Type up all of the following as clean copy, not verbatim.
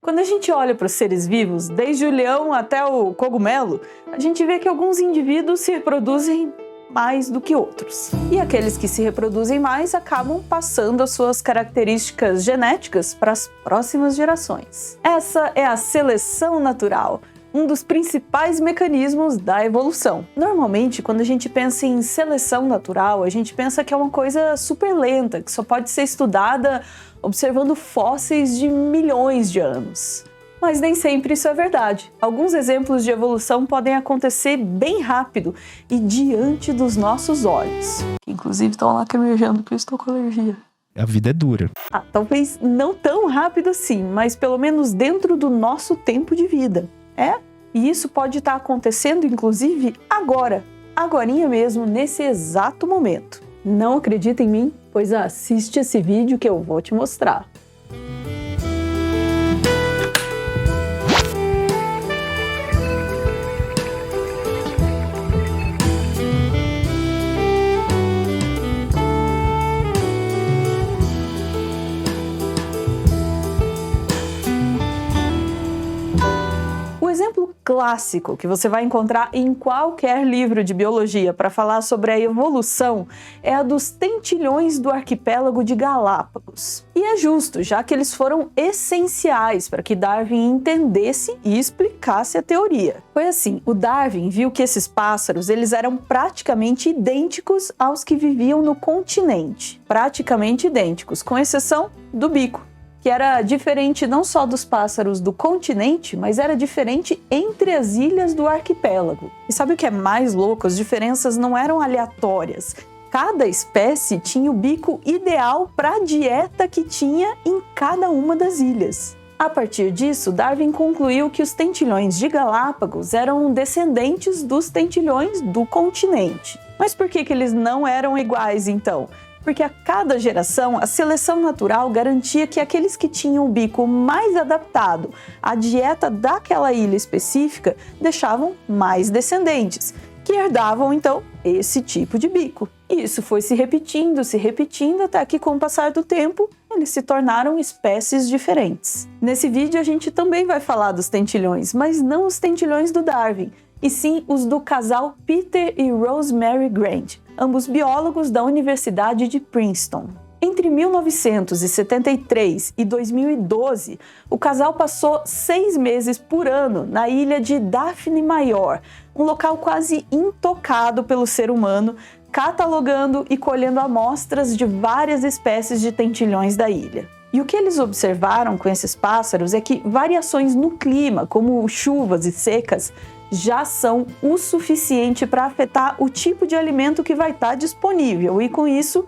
Quando a gente olha para os seres vivos, desde o leão até o cogumelo, a gente vê que alguns indivíduos se reproduzem mais do que outros. E aqueles que se reproduzem mais acabam passando as suas características genéticas para as próximas gerações. Essa é a seleção natural, um dos principais mecanismos da evolução. Normalmente, quando a gente pensa em seleção natural, a gente pensa que é uma coisa super lenta, que só pode ser estudada observando fósseis de milhões de anos. Mas nem sempre isso é verdade. Alguns exemplos de evolução podem acontecer bem rápido e diante dos nossos olhos. Inclusive estão lacrimejando porque eu estou com alergia. A vida é dura. Talvez não tão rápido assim, mas pelo menos dentro do nosso tempo de vida. E isso pode estar acontecendo inclusive agorinha mesmo, nesse exato momento. Não acredita em mim? Pois assiste esse vídeo que eu vou te mostrar. O exemplo clássico que você vai encontrar em qualquer livro de biologia para falar sobre a evolução é a dos tentilhões do arquipélago de Galápagos. E é justo, já que eles foram essenciais para que Darwin entendesse e explicasse a teoria. Foi assim, o Darwin viu que esses pássaros eles eram praticamente idênticos aos que viviam no continente. Praticamente idênticos, com exceção do bico, que era diferente não só dos pássaros do continente, mas era diferente entre as ilhas do arquipélago. E sabe o que é mais louco? As diferenças não eram aleatórias. Cada espécie tinha o bico ideal para a dieta que tinha em cada uma das ilhas. A partir disso, Darwin concluiu que os tentilhões de Galápagos eram descendentes dos tentilhões do continente. Mas por que eles não eram iguais, então? Porque a cada geração, a seleção natural garantia que aqueles que tinham o bico mais adaptado à dieta daquela ilha específica deixavam mais descendentes, que herdavam então esse tipo de bico. E isso foi se repetindo até que, com o passar do tempo, eles se tornaram espécies diferentes. Nesse vídeo a gente também vai falar dos tentilhões, mas não os tentilhões do Darwin, e sim os do casal Peter e Rosemary Grant, ambos biólogos da Universidade de Princeton. Entre 1973 e 2012, o casal passou 6 meses por ano na ilha de Daphne Maior, um local quase intocado pelo ser humano, catalogando e colhendo amostras de várias espécies de tentilhões da ilha. E o que eles observaram com esses pássaros é que variações no clima, como chuvas e secas, já são o suficiente para afetar o tipo de alimento que vai estar disponível e, com isso,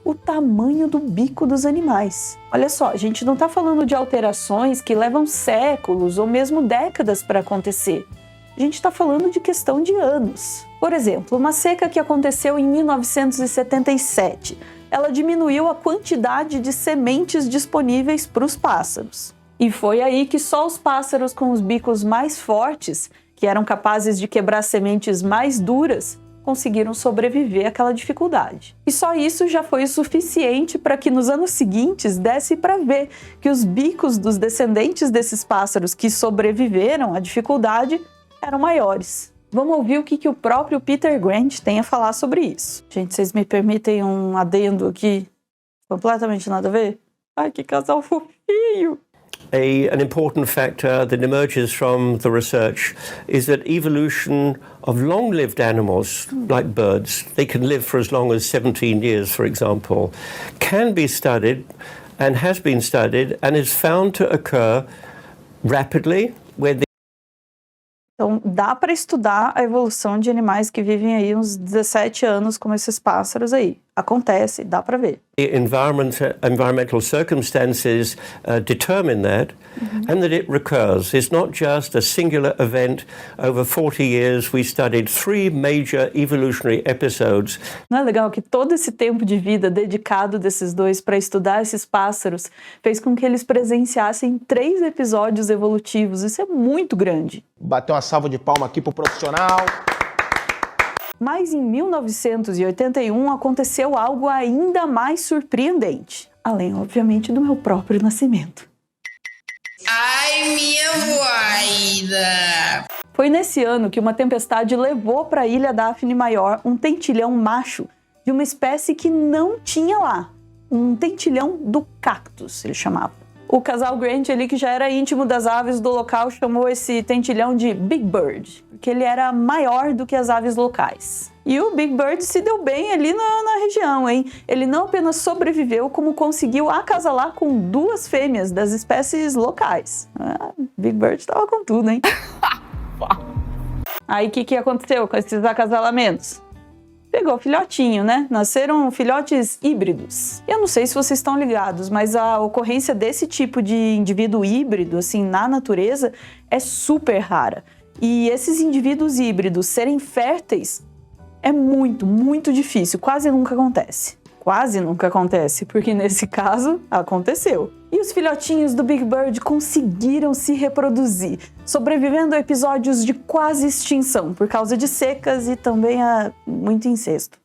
o tamanho do bico dos animais. Olha só, a gente não está falando de alterações que levam séculos ou mesmo décadas para acontecer. A gente está falando de questão de anos. Por exemplo, uma seca que aconteceu em 1977, ela diminuiu a quantidade de sementes disponíveis para os pássaros. E foi aí que só os pássaros com os bicos mais fortes, que eram capazes de quebrar sementes mais duras, conseguiram sobreviver àquela dificuldade. E só isso já foi o suficiente para que nos anos seguintes desse para ver que os bicos dos descendentes desses pássaros que sobreviveram à dificuldade eram maiores. Vamos ouvir o que o próprio Peter Grant tem a falar sobre isso. Gente, vocês me permitem um adendo aqui completamente nada a ver? Ai, que casal fofinho! An important factor that emerges from the research is that evolution of long-lived animals, like birds, they can live for as long as 17 years, for example, can be studied and has been studied and is found to occur rapidly where Então, dá para estudar a evolução de animais que vivem aí uns 17 anos, como esses pássaros aí. Acontece, dá para ver. Environmental circumstances determine that, and that it recurs. It's not just a singular event. Over 40 years, we studied 3 major evolutionary episodes. Não é legal que todo esse tempo de vida dedicado desses dois para estudar esses pássaros fez com que eles presenciassem 3 episódios evolutivos? Isso é muito grande. Bateu uma salva de palma aqui pro profissional. Mas em 1981 aconteceu algo ainda mais surpreendente, além, obviamente, do meu próprio nascimento. I revoada. Foi nesse ano que uma tempestade levou para a Ilha Daphne Maior um tentilhão macho de uma espécie que não tinha lá. Um tentilhão do cactus, ele chamava. O casal Grant ali, que já era íntimo das aves do local, chamou esse tentilhão de Big Bird, porque ele era maior do que as aves locais. E o Big Bird se deu bem ali na região, hein? Ele não apenas sobreviveu, como conseguiu acasalar com 2 fêmeas das espécies locais. Big Bird tava com tudo, hein? Aí o que aconteceu com esses acasalamentos? Pegou filhotinho, né? Nasceram filhotes híbridos. Eu não sei se vocês estão ligados, mas a ocorrência desse tipo de indivíduo híbrido, assim, na natureza, é super rara. E esses indivíduos híbridos serem férteis é muito, muito difícil. Quase nunca acontece. Quase nunca acontece, porque nesse caso, aconteceu. E os filhotinhos do Big Bird conseguiram se reproduzir, sobrevivendo a episódios de quase extinção, por causa de secas e também a muito incesto.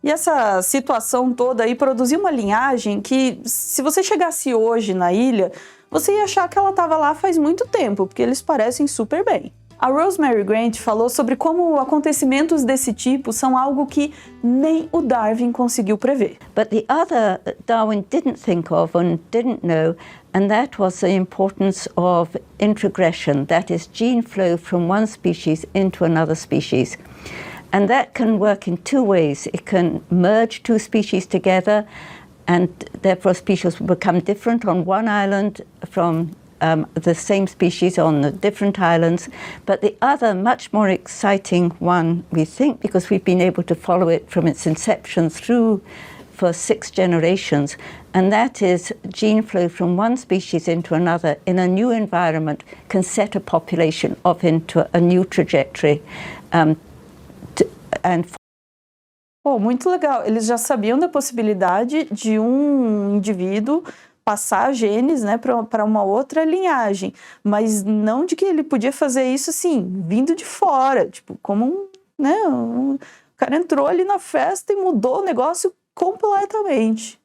E essa situação toda aí produziu uma linhagem que, se você chegasse hoje na ilha, você ia achar que ela estava lá faz muito tempo, porque eles parecem super bem. A Rosemary Grant falou sobre como acontecimentos desse tipo são algo que nem o Darwin conseguiu prever. But the other Darwin didn't think of and didn't know, and that was the importance of introgression, that is, gene flow from one species into another species. And that can work in 2 ways. It can merge 2 species together, and therefore a species will become different on one island from the same species on the different islands. But the other, much more exciting one, we think, because we've been able to follow it from its inception through for 6 generations, and that is gene flow from one species into another in a new environment can set a population off into a new trajectory. Muito legal. Eles já sabiam da possibilidade de um indivíduo passar genes, né, para uma outra linhagem, mas não de que ele podia fazer isso assim, vindo de fora, tipo, como o cara entrou ali na festa e mudou o negócio completamente.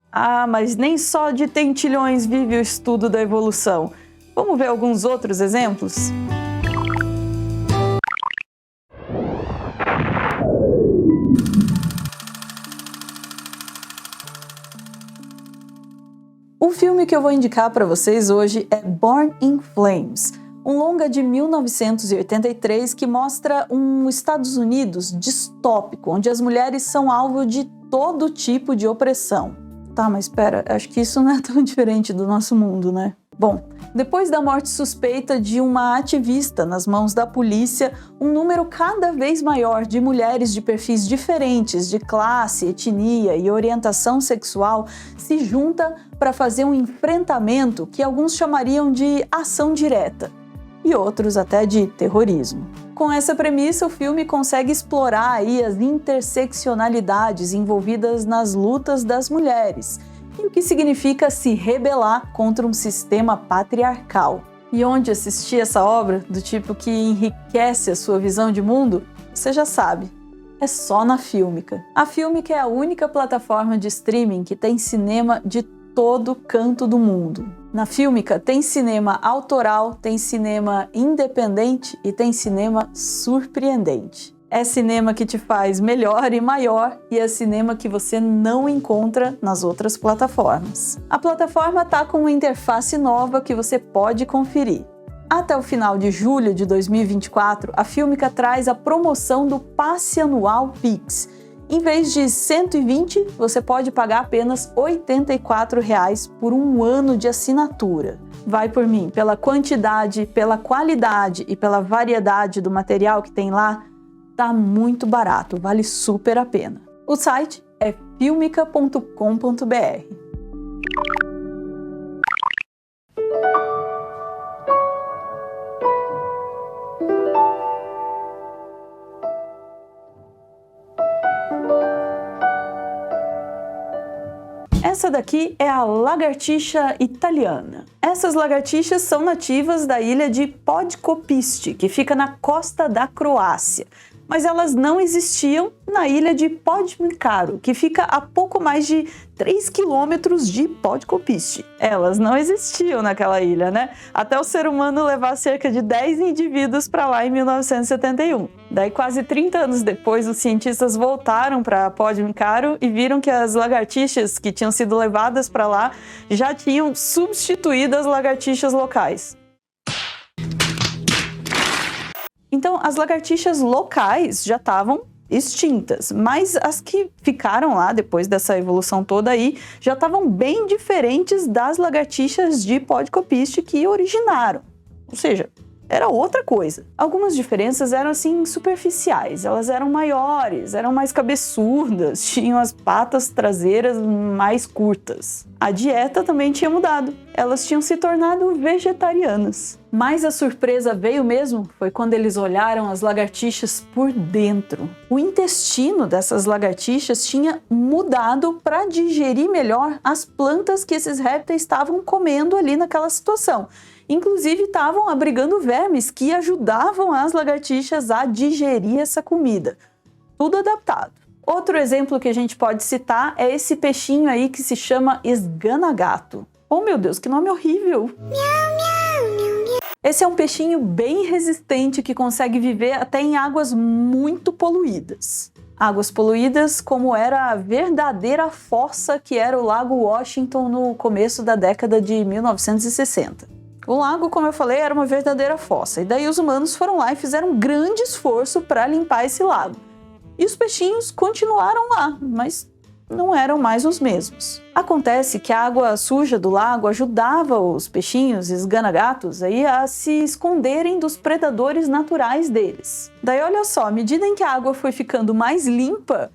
Mas nem só de tentilhões vive o estudo da evolução. Vamos ver alguns outros exemplos? O filme que eu vou indicar para vocês hoje é Born in Flames, um longa de 1983 que mostra um Estados Unidos distópico, onde as mulheres são alvo de todo tipo de opressão. Tá, mas espera, acho que isso não é tão diferente do nosso mundo, né? Bom, depois da morte suspeita de uma ativista nas mãos da polícia, um número cada vez maior de mulheres de perfis diferentes de classe, etnia e orientação sexual se junta para fazer um enfrentamento que alguns chamariam de ação direta e outros até de terrorismo. Com essa premissa, o filme consegue explorar aí as interseccionalidades envolvidas nas lutas das mulheres e o que significa se rebelar contra um sistema patriarcal. E onde assistir essa obra, do tipo que enriquece a sua visão de mundo, você já sabe, é só na Filmica. A Filmica é a única plataforma de streaming que tem cinema de todo canto do mundo. Na Filmica tem cinema autoral, tem cinema independente e tem cinema surpreendente. É cinema que te faz melhor e maior e é cinema que você não encontra nas outras plataformas. A plataforma tá com uma interface nova que você pode conferir. Até o final de julho de 2024, a Filmica traz a promoção do passe anual Pix. Em vez de 120, você pode pagar apenas R$ 84 por um ano de assinatura. Vai por mim, pela quantidade, pela qualidade e pela variedade do material que tem lá, tá muito barato, vale super a pena. O site é filmica.com.br. Essa daqui é a lagartixa italiana. Essas lagartixas são nativas da ilha de Podkopisti, que fica na costa da Croácia. mas elas não existiam na ilha de Podmcaro, que fica a pouco mais de 3 quilômetros de Podgorica. Elas não existiam naquela ilha, né? Até o ser humano levar cerca de 10 indivíduos para lá em 1971. Daí, quase 30 anos depois, os cientistas voltaram para Podmcaro e viram que as lagartixas que tinham sido levadas para lá já tinham substituído as lagartixas locais. Então, as lagartixas locais já estavam extintas, mas as que ficaram lá depois dessa evolução toda aí já estavam bem diferentes das lagartixas de Podgorica que originaram. Ou seja, era outra coisa. Algumas diferenças eram assim superficiais, elas eram maiores, eram mais cabeçudas, tinham as patas traseiras mais curtas. A dieta também tinha mudado, elas tinham se tornado vegetarianas. Mas a surpresa veio mesmo foi quando eles olharam as lagartixas por dentro. O intestino dessas lagartixas tinha mudado para digerir melhor as plantas que esses répteis estavam comendo ali naquela situação. Inclusive, estavam abrigando vermes que ajudavam as lagartixas a digerir essa comida. Tudo adaptado. Outro exemplo que a gente pode citar é esse peixinho aí que se chama esganagato. Oh meu Deus, que nome horrível! Esse é um peixinho bem resistente que consegue viver até em águas muito poluídas. Águas poluídas como era a verdadeira fossa que era o Lago Washington no começo da década de 1960. O lago, como eu falei, era uma verdadeira fossa, e daí os humanos foram lá e fizeram um grande esforço para limpar esse lago. E os peixinhos continuaram lá, mas não eram mais os mesmos. Acontece que a água suja do lago ajudava os peixinhos esganagatos aí a se esconderem dos predadores naturais deles. Daí olha só, à medida em que a água foi ficando mais limpa,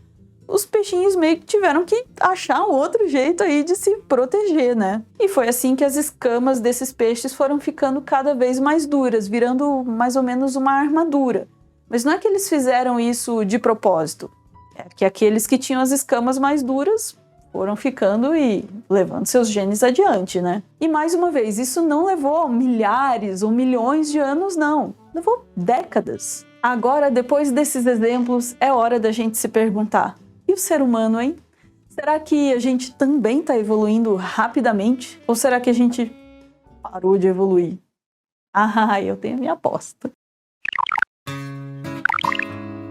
os peixinhos meio que tiveram que achar um outro jeito aí de se proteger, né? E foi assim que as escamas desses peixes foram ficando cada vez mais duras, virando mais ou menos uma armadura. Mas não é que eles fizeram isso de propósito, é que aqueles que tinham as escamas mais duras foram ficando e levando seus genes adiante, né? E mais uma vez, isso não levou milhares ou milhões de anos, não. Levou décadas. Agora, depois desses exemplos, é hora da gente se perguntar: e o ser humano, hein? Será que a gente também está evoluindo rapidamente? Ou será que a gente parou de evoluir? Ah, eu tenho a minha aposta.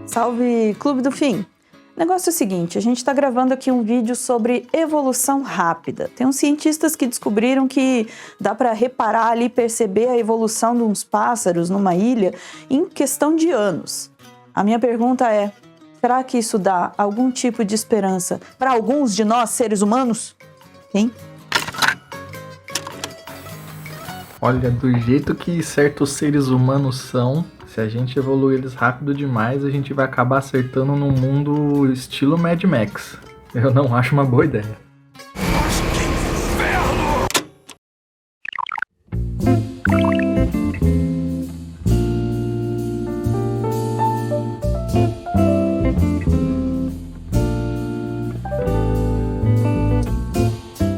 Salve, Clube do Fim! O negócio é o seguinte, a gente está gravando aqui um vídeo sobre evolução rápida. Tem uns cientistas que descobriram que dá para reparar ali, perceber a evolução de uns pássaros numa ilha em questão de anos. A minha pergunta é: será que isso dá algum tipo de esperança para alguns de nós, seres humanos? Hein? Olha, do jeito que certos seres humanos são, se a gente evoluir eles rápido demais, a gente vai acabar acertando num mundo estilo Mad Max. Eu não acho uma boa ideia.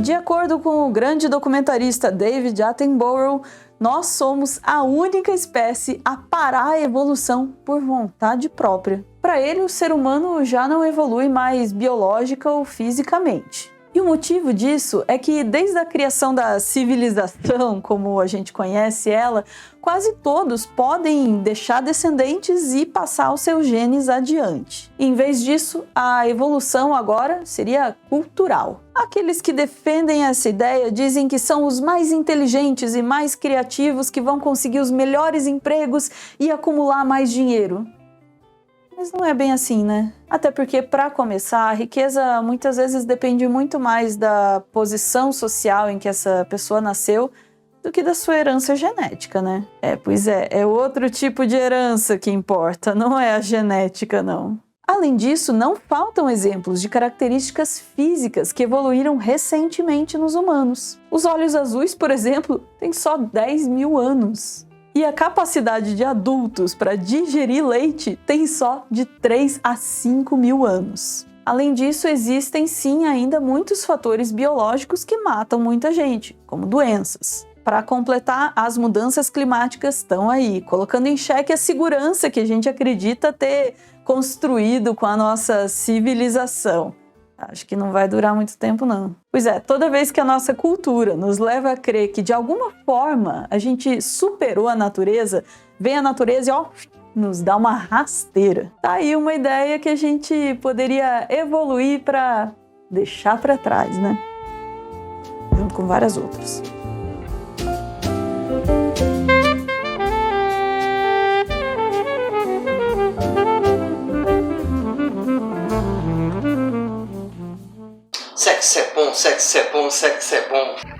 De acordo com o grande documentarista David Attenborough, nós somos a única espécie a parar a evolução por vontade própria. Para ele, o ser humano já não evolui mais biológica ou fisicamente. E o motivo disso é que desde a criação da civilização, como a gente conhece ela, quase todos podem deixar descendentes e passar os seus genes adiante. Em vez disso, a evolução agora seria cultural. Aqueles que defendem essa ideia dizem que são os mais inteligentes e mais criativos que vão conseguir os melhores empregos e acumular mais dinheiro. Mas não é bem assim, né? Até porque, para começar, a riqueza muitas vezes depende muito mais da posição social em que essa pessoa nasceu do que da sua herança genética, né? Pois é outro tipo de herança que importa, não é a genética, não. Além disso, não faltam exemplos de características físicas que evoluíram recentemente nos humanos. Os olhos azuis, por exemplo, têm só 10 mil anos. E a capacidade de adultos para digerir leite tem só de 3 a 5 mil anos. Além disso, existem sim ainda muitos fatores biológicos que matam muita gente, como doenças. para completar, as mudanças climáticas estão aí, colocando em xeque a segurança que a gente acredita ter construído com a nossa civilização. Acho que não vai durar muito tempo, não. Pois é, toda vez que a nossa cultura nos leva a crer que de alguma forma a gente superou a natureza, vem a natureza e nos dá uma rasteira. Tá aí uma ideia que a gente poderia evoluir para deixar para trás, né? Junto com várias outras. Sexo é bom, sexo é bom, sexo é bom.